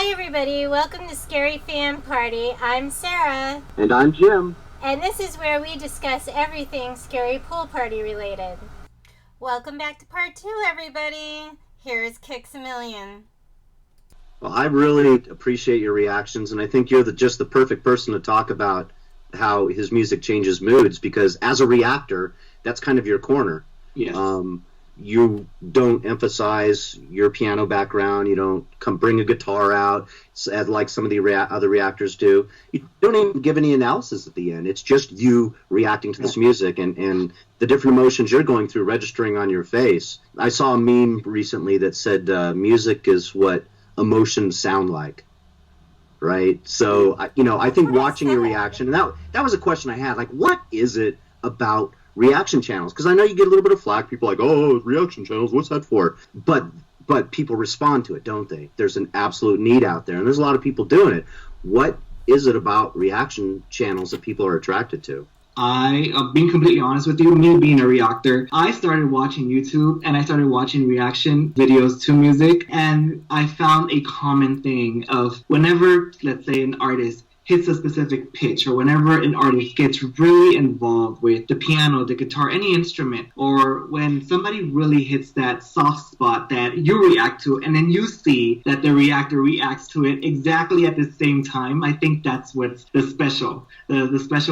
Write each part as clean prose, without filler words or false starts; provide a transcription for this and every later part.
Hi everybody, welcome to scaryFANparty. I'm Sarah. And I'm Jim. And this is where we discuss everything Scarypoolparty related. Welcome back to part 2, everybody. Here's Kixamillion. Well, I really appreciate your reactions, and I think you're just the perfect person to talk about how his music changes moods, because as a reactor, that's kind of your corner. Yes. You don't emphasize your piano background. You don't bring a guitar out like some of the other reactors do. You don't even give any analysis at the end. It's just you reacting to this music and the different emotions you're going through registering on your face. I saw a meme recently that said music is what emotions sound like. Right? So, I think watching your reaction, and that was a question I had. Like, what is it about reaction channels? Because I know you get a little bit of flack. People are like, oh, reaction channels, what's that for? But people respond to it, don't they? There's an absolute need out there, and there's a lot of people doing it. What is it about reaction channels that people are attracted to? Being completely honest with you, me being a reactor, I started watching YouTube and I started watching reaction videos to music, and I found a common thing of whenever, let's say, an artist hits a specific pitch, or whenever an artist gets really involved with the piano, the guitar, any instrument, or when somebody really hits that soft spot that you react to, and then you see that the reactor reacts to it exactly at the same time, I think that's what's the special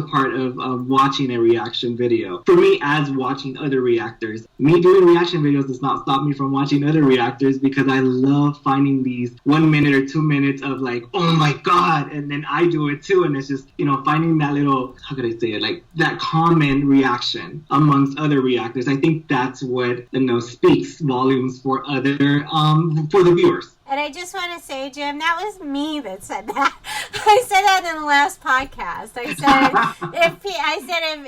part of watching a reaction video. For me, as watching other reactors, me doing reaction videos does not stop me from watching other reactors, because I love finding these 1 minute or 2 minutes of like, oh my god, and then I do it too, and it's just, finding that little, how could I say it, like that common reaction amongst other reactors. I think that's what speaks volumes for for the viewers. And I just want to say, Jim, that was me that said that. I said that in the last podcast. I said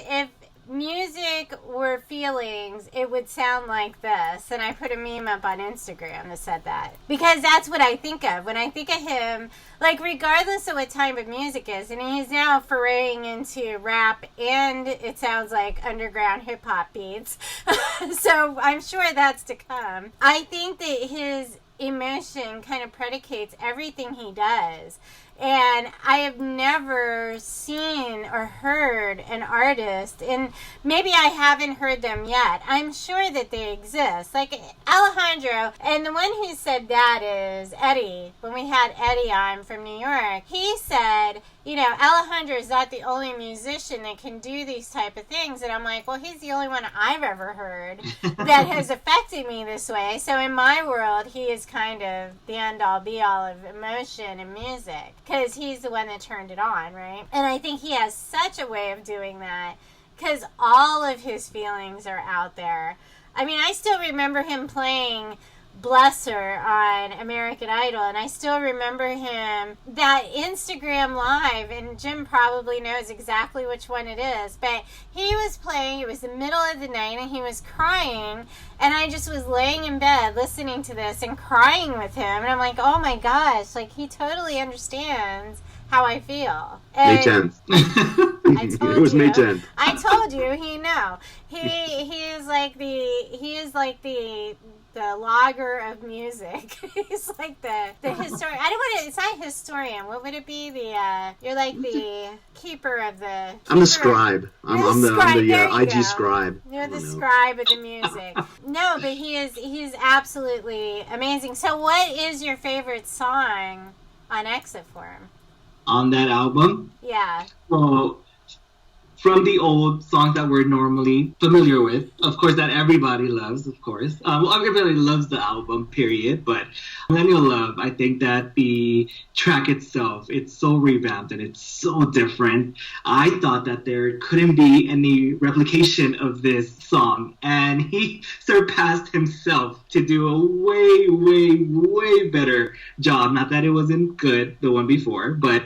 if music were feelings, it would sound like this. And I put a meme up on Instagram that said that. Because that's what I think of. When I think of him, like, regardless of what type of music is, and he's now foraying into rap, and it sounds like underground hip-hop beats. So I'm sure that's to come. I think that his emotion kind of predicates everything he does. And I have never seen or heard an artist, and maybe I haven't heard them yet. I'm sure that they exist. Like Alejandro, and the one who said that is Eddie. When we had Eddie on from New York, he said, Alejandro is not the only musician that can do these type of things. And I'm like, well, he's the only one I've ever heard that has affected me this way. So in my world, he is kind of the end-all, be-all of emotion and music, because he's the one that turned it on, right? And I think he has such a way of doing that, because all of his feelings are out there. I mean, I still remember him playing Bless Her on American Idol, and I still remember him, that Instagram Live, and Jim probably knows exactly which one it is, but he was playing, it was the middle of the night, and he was crying, and I just was laying in bed listening to this and crying with him, and I'm like, oh my gosh, like, he totally understands how I feel. And May 10th. I told it was you. May 10th. I told you, He is like the logger of music. He's like the historian. I don't want to. It's not historian. What would it be? You're like the keeper of the. I'm the scribe. I'm the IG scribe. You're the scribe of the music. No, but he's absolutely amazing. So, what is your favorite song on Exit for him? On that album? Yeah. Well, from the old songs that we're normally familiar with, of course, that everybody loves, of course. Everybody loves the album, period. But Millennial Love, I think that the track itself, it's so revamped and it's so different. I thought that there couldn't be any replication of this song. And he surpassed himself to do a way, way, way better job. Not that it wasn't good, the one before, but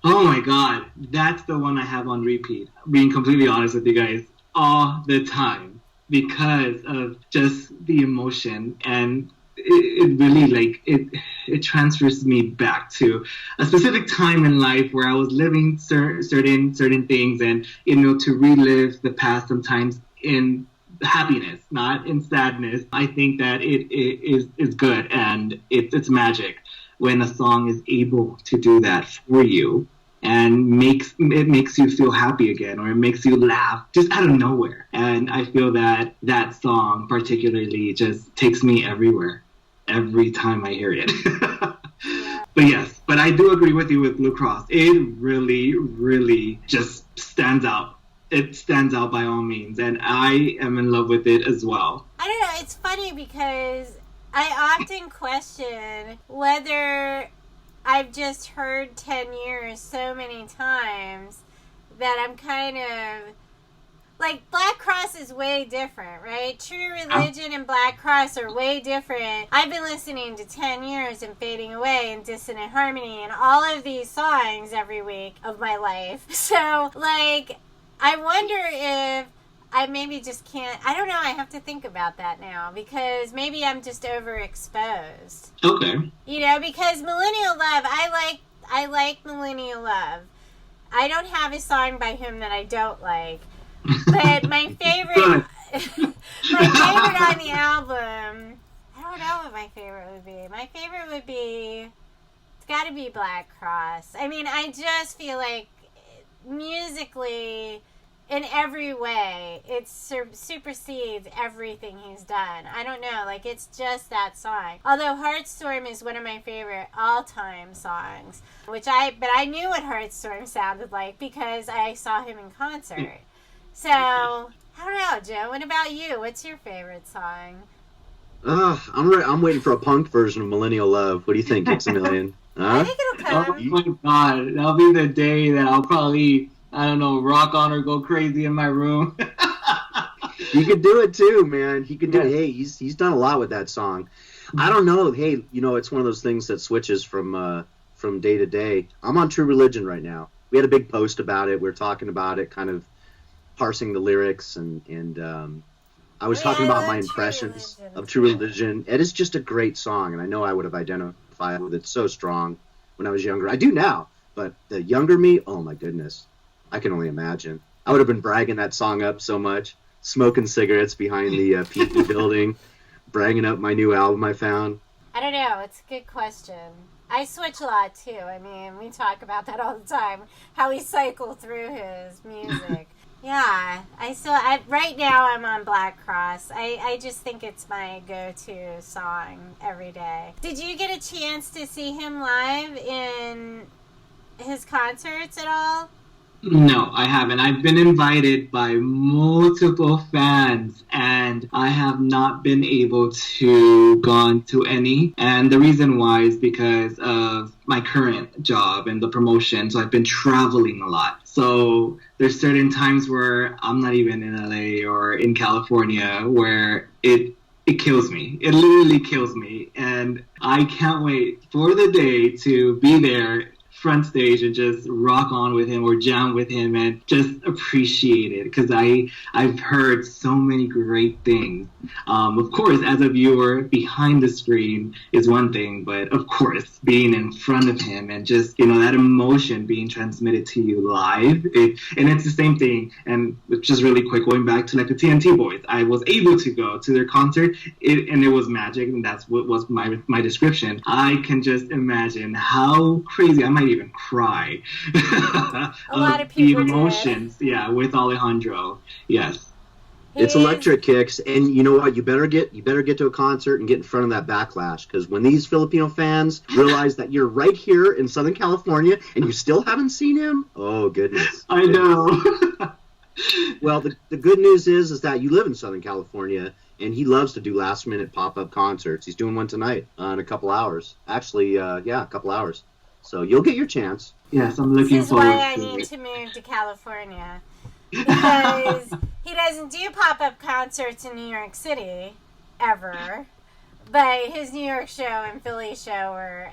oh my god, that's the one I have on repeat, being completely honest with you guys, all the time, because of just the emotion, and it really, it transfers me back to a specific time in life where I was living certain things, and, to relive the past sometimes in happiness, not in sadness. I think that it is good, and it's magic. when a song is able to do that for you and makes you feel happy again, or it makes you laugh just out of nowhere. And I feel that that song particularly just takes me everywhere every time I hear it. But I do agree with you with Blue Cross. It really, really just stands out. It stands out by all means, and I am in love with it as well. I don't know, it's funny because I often question whether I've just heard 10 years so many times that I'm kind of... Like, Black Cross is way different, right? True Religion and Black Cross are way different. I've been listening to 10 years and Fading Away and Dissonant Harmony and all of these songs every week of my life. So, like, I wonder if I maybe just can't... I don't know, I have to think about that now because maybe I'm just overexposed. Okay. You know, because Millennial Love, I like Millennial Love. I don't have a song by him that I don't like. But my favorite on the album, I don't know what my favorite would be. My favorite would be, it's got to be Black Cross. I mean, I just feel like musically, in every way, it supersedes everything he's done. I don't know, like, it's just that song. Although Heartstorm is one of my favorite all-time songs, but I knew what Heartstorm sounded like because I saw him in concert. So, I don't know, Joe. What about you? What's your favorite song? I'm waiting for a punk version of Millennial Love. What do you think, Kixamillion? I think it'll come. Oh my God, that'll be the day that I'll probably, I don't know, rock on or go crazy in my room. He could do it too, man. He could do it. Hey, he's done a lot with that song. I don't know. Hey, you know, it's one of those things that switches from day to day. I'm on True Religion right now. We had a big post about it. We were talking about it, kind of parsing the lyrics, and I was talking about my impressions of True Religion. It is just a great song, and I know I would have identified with it so strong when I was younger. I do now, but the younger me, oh my goodness, I can only imagine. I would have been bragging that song up so much, smoking cigarettes behind the PP building, bragging up my new album I found. I don't know. It's a good question. I switch a lot too. I mean, we talk about that all the time, how we cycle through his music. Yeah, right now I'm on Black Cross. I just think it's my go-to song every day. Did you get a chance to see him live in his concerts at all? No, I haven't. I've been invited by multiple fans, and I have not been able to gone to any. And the reason why is because of my current job and the promotion. So I've been traveling a lot. So there's certain times where I'm not even in LA or in California where it kills me. It literally kills me. And I can't wait for the day to be there front stage and just rock on with him or jam with him and just appreciate it, because I've heard so many great things. Of course, as a viewer, behind the screen is one thing, but of course, being in front of him and just, that emotion being transmitted to you live, and it's the same thing. And just really quick, going back to like the TNT Boys, I was able to go to their concert, and it was magic, and that's what was my description. I can just imagine how crazy, I might even cry. A lot of people the emotions, with Alejandro. Yes. It's electric, Kicks, and you know what? You better get to a concert and get in front of that backlash, because when these Filipino fans realize that you're right here in Southern California and you still haven't seen him, oh goodness. I know. Well, the good news is that you live in Southern California, and he loves to do last-minute pop-up concerts. He's doing one tonight in a couple hours. Actually, a couple hours. So you'll get your chance. Yes, I'm looking forward to it. This is why I need to move to California. Because he doesn't do pop-up concerts in New York City, ever. But his New York show and Philly show were,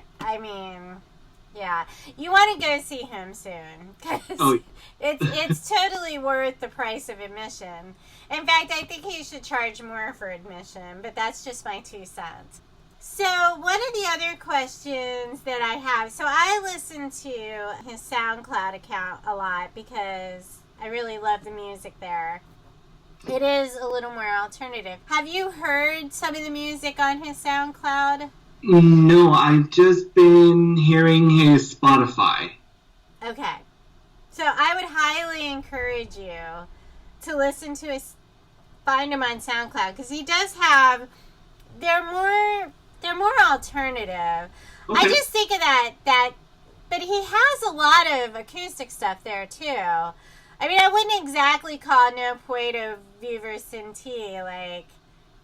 you want to go see him soon. Because it's totally worth the price of admission. In fact, I think he should charge more for admission, but that's just my 2 cents. So one of the other questions that I have, so I listen to his SoundCloud account a lot because I really love the music there. It is a little more alternative. Have you heard some of the music on his SoundCloud? No, I've just been hearing his Spotify. Okay. So I would highly encourage you to listen to his, find him on SoundCloud, because he does have, they're more alternative. Okay. I just think of that, but he has a lot of acoustic stuff there too. I mean, I wouldn't exactly call No Puedo Vivir Sin Ti, like,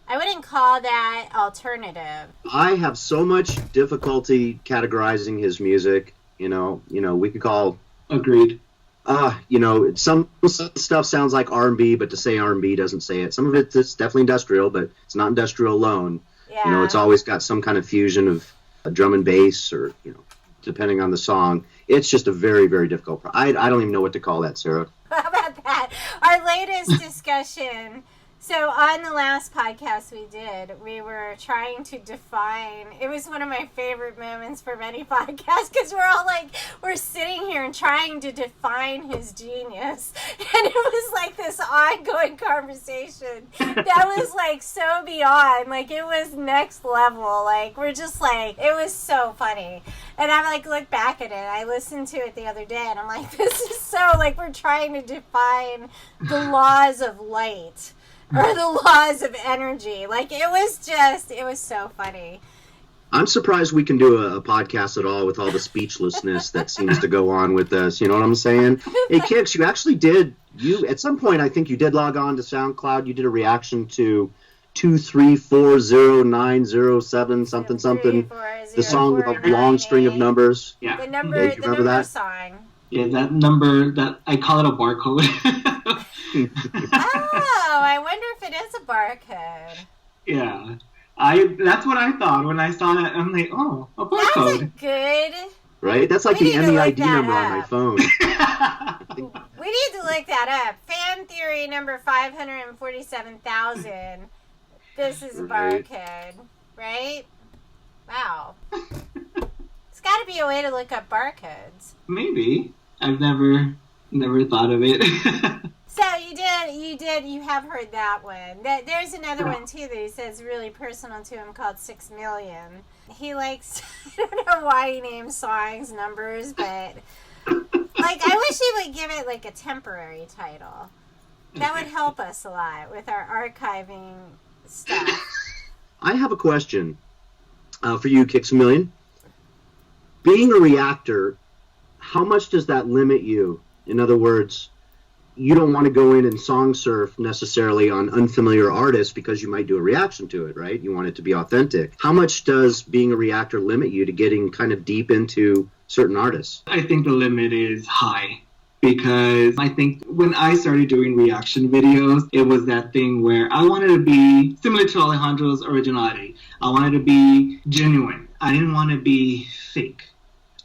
I wouldn't call that alternative. I have so much difficulty categorizing his music. You know, we could call. Agreed. Some stuff sounds like R&B, but to say R&B doesn't say it. Some of it's definitely industrial, but it's not industrial alone. Yeah. It's always got some kind of fusion of drum and bass, or depending on the song. It's just a very, very difficult. I don't even know what to call that, Sarah. How about that? Our latest discussion. So on the last podcast we did, we were trying to define, it was one of my favorite moments from any podcast, because we're all like, we're sitting here and trying to define his genius. And it was like this ongoing conversation that was like so beyond, like it was next level. Like we're just like, it was so funny. And I like look back at it, I listened to it the other day and I'm like, this is so, like we're trying to define the laws of light. Or the laws of energy. Like, it was so funny. I'm surprised we can do a podcast at all with all the speechlessness that seems to go on with us. You know what I'm saying? Hey, Kix, you actually did, at some point, I think you did log on to SoundCloud. You did a reaction to 2340907 something something. The song with a long string of numbers. Yeah. The number, yeah, you remember that song. Yeah, that number, that I call it a barcode. Oh, I wonder if it is a barcode. Yeah. That's what I thought when I saw that. I'm like, oh, a barcode. That's a good. Right? That's like the MEID number on my phone. We need to look that up. Fan theory number 547,000. This is a barcode, right? Wow. It's got to be a way to look up barcodes. Maybe. I've never thought of it. So you have heard that one. There's another one too that he says really personal to him called 6,000,000. He likes, I don't know why he names songs numbers, but like I wish he would give it like a temporary title. That would help us a lot with our archiving stuff. I have a question for you, Kixamillion. Being a reactor, how much does that limit you? In other words, you don't want to go in and song surf necessarily on unfamiliar artists because you might do a reaction to it, right? You want it to be authentic. How much does being a reactor limit you to getting kind of deep into certain artists? I think the limit is high, because I think when I started doing reaction videos, it was that thing where I wanted to be similar to Alejandro's originality. I wanted to be genuine. I didn't want to be fake,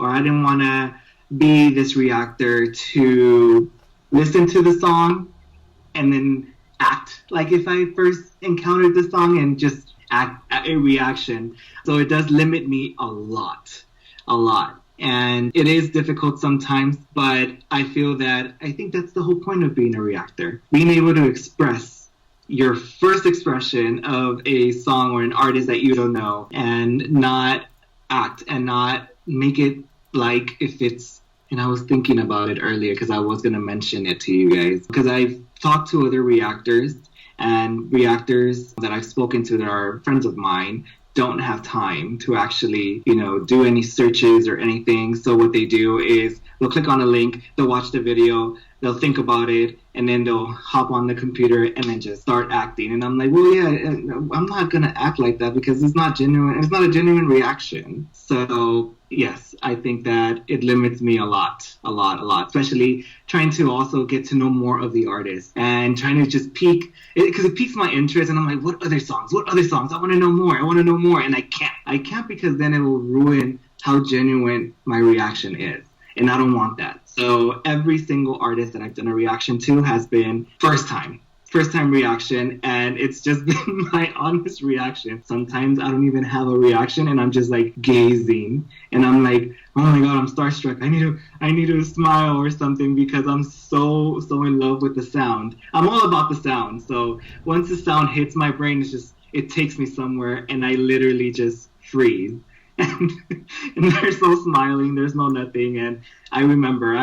or I didn't want to be this reactor to listen to the song and then act like if I first encountered the song and just act a reaction. So it does limit me a lot. And it is difficult sometimes, but I think that's the whole point of being a reactor. Being able to express your first expression of a song or an artist that you don't know, and not act and not make it like if it's. And I was thinking about it earlier because I was going to mention it to you guys. Because I've talked to other reactors, and reactors that I've spoken to that are friends of mine don't have time to actually, do any searches or anything. So what they do is they'll click on a link, they'll watch the video, they'll think about it, and then they'll hop on the computer and then just start acting. And I'm like, well, yeah, I'm not going to act like that because it's not genuine. It's not a genuine reaction. So yes, I think that it limits me a lot, especially trying to also get to know more of the artist and trying to just because it piques my interest, and I'm like, what other songs? I want to know more. And I can't because then it will ruin how genuine my reaction is. And I don't want that. So every single artist that I've done a reaction to has been first time reaction, and it's just been my honest reaction. Sometimes I don't even have a reaction, and I'm just like gazing, and I'm like, oh my god, I'm starstruck. I need to smile or something because I'm so in love with the sound. I'm all about the sound. So once the sound hits my brain, it takes me somewhere, and I literally just freeze. And they're so smiling, there's no nothing. And I remember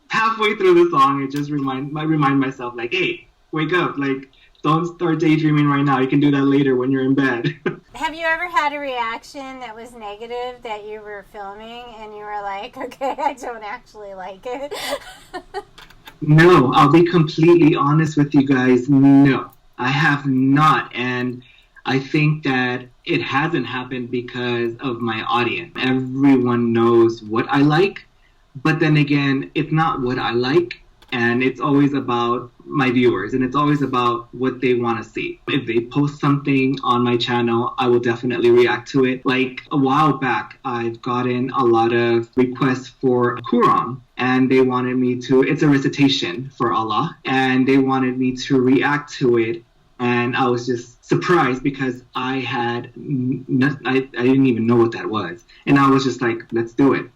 halfway through the song, I just remind myself, like, hey, wake up, like, don't start daydreaming right now. You can do that later when you're in bed. Have you ever had a reaction that was negative that you were filming and you were like, okay, I don't actually like it? No, I'll be completely honest with you guys. No, I have not. And I think that it hasn't happened because of my audience. Everyone knows what I like, but then again, it's not what I like, and it's always about my viewers, and it's always about what they want to see. If they post something on my channel, I will definitely react to it. Like a while back, I've gotten a lot of requests for Quran, and they wanted me to, it's a recitation for Allah, and they wanted me to react to it. And I was just surprised because I didn't even know what that was. And I was just like, let's do it.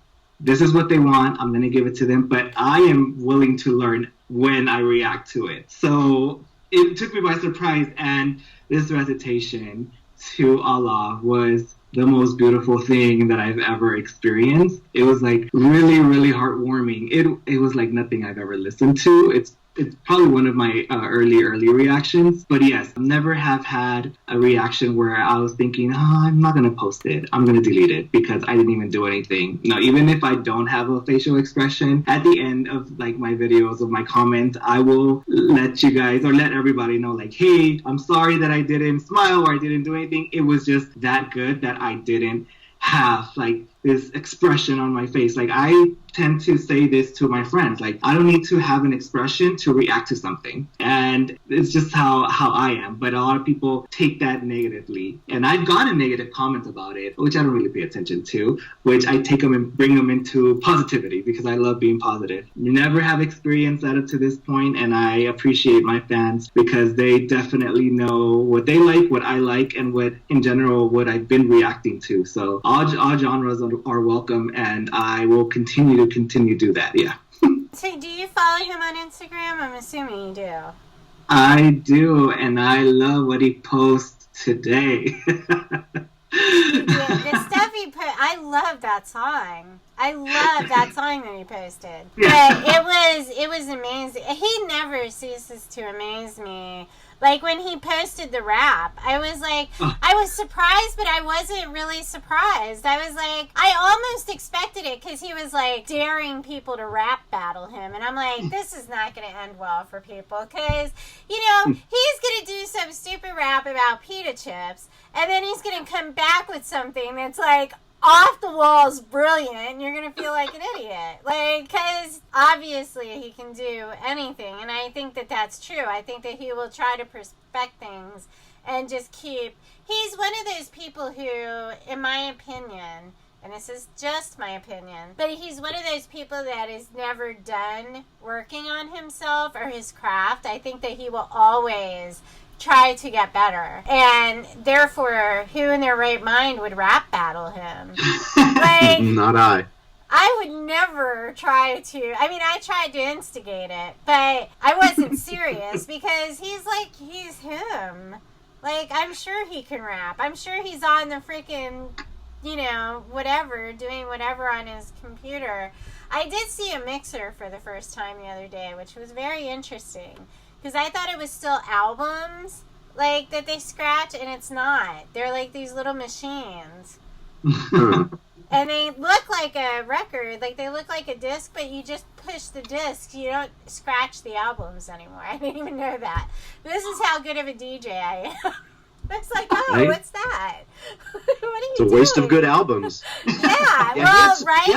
This is what they want. I'm going to give it to them. But I am willing to learn when I react to it. So it took me by surprise. And this recitation to Allah was the most beautiful thing that I've ever experienced. It was like really, really heartwarming. It was like nothing I've ever listened to. It's probably one of my early reactions. But yes, never have had a reaction where I was thinking, oh, I'm not going to post it. I'm going to delete it because I didn't even do anything. No, even if I don't have a facial expression, at the end of like my videos, of my comments, I will let you guys or let everybody know, like, hey, I'm sorry that I didn't smile or I didn't do anything. It was just that good that I didn't have like this expression on my face. Like, I tend to say this to my friends, like, I don't need to have an expression to react to something, and it's just how I am. But a lot of people take that negatively, and I've gotten negative comments about it, which I don't really pay attention to, which I take them and bring them into positivity because I love being positive. Never have experienced that up to this point, and I appreciate my fans because they definitely know what they like, what I like, and what in general what I've been reacting to. So all genres are welcome, and I will continue to do that. Yeah. So do you follow him on Instagram? I'm assuming you do. I do, and I love what he posts today. Yeah, the stuff he put, I love that song. I love that song that he posted. Yeah. But it was amazing. He never ceases to amaze me. Like, when he posted the rap, I was like, I was surprised, but I wasn't really surprised. I was like, I almost expected it because he was, like, daring people to rap battle him. And I'm like, this is not going to end well for people because, you know, he's going to do some stupid rap about pita chips, and then he's going to come back with something that's, like, off the walls brilliant, and you're gonna feel like an idiot, like, because obviously he can do anything, and I think that that's true. I think that he will try to perfect things and just he's one of those people who, in my opinion, and this is just my opinion, but he's one of those people that is never done working on himself or his craft. I think that he will always try to get better, and therefore, who in their right mind would rap battle him? Like, not I. I would never try to. I mean, I tried to instigate it, but I wasn't serious because he's him. Like, I'm sure he can rap. I'm sure he's on the freaking, you know, whatever, doing whatever on his computer. I did see a mixer for the first time the other day, which was very interesting. Because I thought it was still albums, like, that they scratch, and it's not. They're like these little machines. And they look like a record, like they look like a disc, but you just push the disc. You don't scratch the albums anymore. I didn't even know that. This is how good of a DJ I am. It's like, oh, Right? What's that? What are you It's a doing? waste of good albums. Yeah, Yeah, well, right? He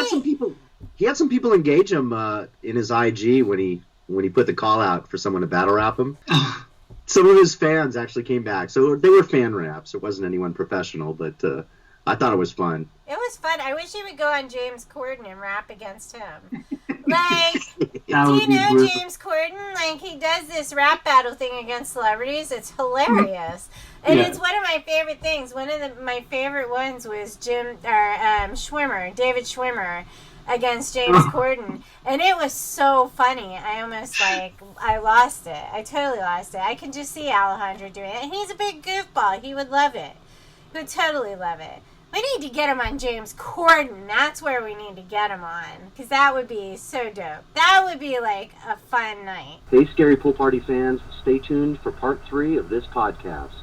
had some people engage him in his IG when he put the call out for someone to battle rap him. Some of his fans actually came back, so they were fan raps. It wasn't anyone professional, but I thought it was fun. It was fun. I wish he would go on James Corden and rap against him. Like, That do would you be know brutal. James Corden? Like, he does this rap battle thing against celebrities. It's hilarious. And Yeah. it's one of my favorite things. One of my favorite ones was David Schwimmer against James Corden. And it was so funny. I lost it. I totally lost it. I can just see Alejandro doing it. And he's a big goofball. He would love it. He would totally love it. We need to get him on James Corden. That's where we need to get him on. Because that would be so dope. That would be like a fun night. Hey, Scary Pool Party fans, stay tuned for part 3 of this podcast.